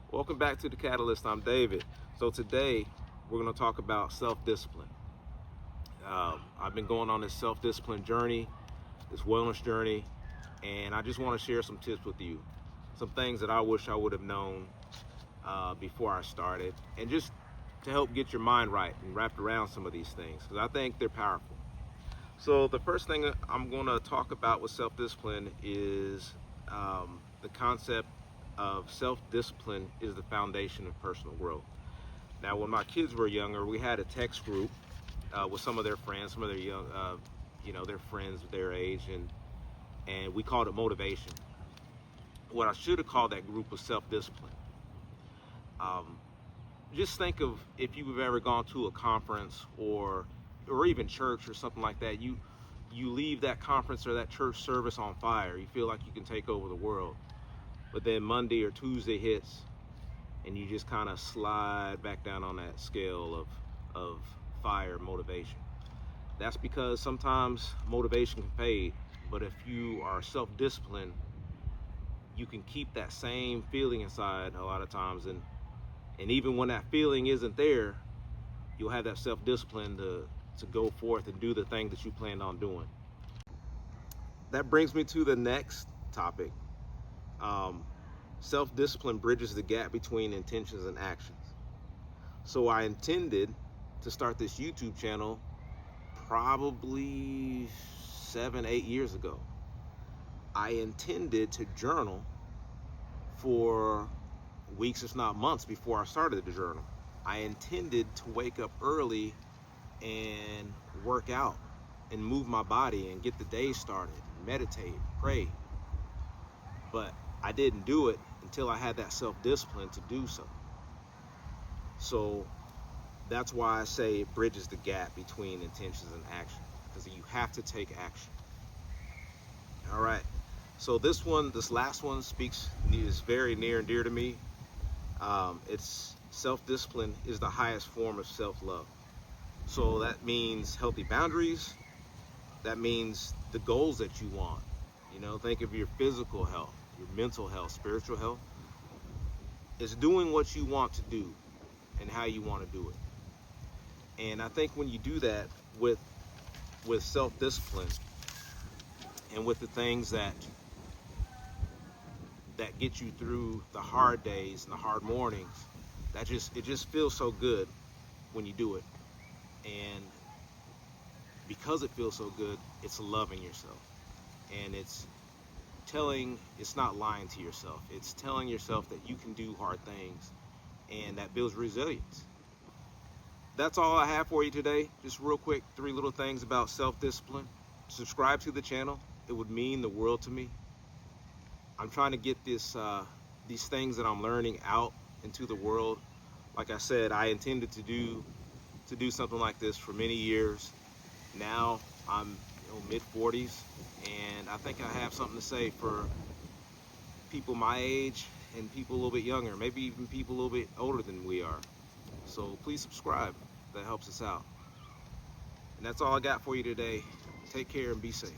Welcome back to The Catalyst. I'm David. So today we're going to talk about self-discipline. I've been going on this self-discipline journey, this wellness journey, and I just want to share some tips with you. Some things that I wish I would have known before I started, and just to help get your mind right and wrapped around some of these things, because I think they're powerful. So the first thing I'm going to talk about with self-discipline is the concept of self-discipline is the foundation of personal growth. Now, when my kids were younger, we had a text group with some of their friends, some of their young, their friends their age, and we called it motivation. What I should have called that group was self-discipline. Just think of if you've ever gone to a conference or even church or something like that. You leave that conference or that church service on fire. You feel like you can take over the world. But then Monday or Tuesday hits and you just kind of slide back down on that scale of fire motivation. That's because sometimes motivation can fade, but if you are self-disciplined, you can keep that same feeling inside a lot of times, and even when that feeling isn't there, you'll have that self-discipline to go forth and do the thing that you planned on doing. That brings me to the next topic. Self-discipline bridges the gap between intentions and actions. So I intended to start this YouTube channel probably 7-8 years ago. I intended to journal for weeks, if not months, before I started the journal. I intended to wake up early and work out and move my body and get the day started, meditate, pray. But I didn't do it until I had that self-discipline to do so. So that's why I say it bridges the gap between intentions and action, because you have to take action. All right. So this last one is very near and dear to me. It's self-discipline is the highest form of self-love. So that means healthy boundaries. That means the goals that you want. Think of your physical health, your mental health, spiritual health. It's doing what you want to do and how you want to do it. And I think when you do that with self-discipline and with the things that get you through the hard days and the hard mornings, it just feels so good when you do it. And because it feels so good, it's loving yourself. And it's not lying to yourself. It's telling yourself that you can do hard things, and that builds resilience. That's all I have for you today. Just real quick, 3 little things about self-discipline. Subscribe to the channel. It would mean the world to me. I'm trying to get these things that I'm learning out into the world. Like I said, I intended to do something like this for many years. Now I'm mid-40s, and I think I have something to say for people my age and people a little bit younger, maybe even people a little bit older than we are. So please subscribe. That helps us out. And that's all I got for you today. Take care and be safe.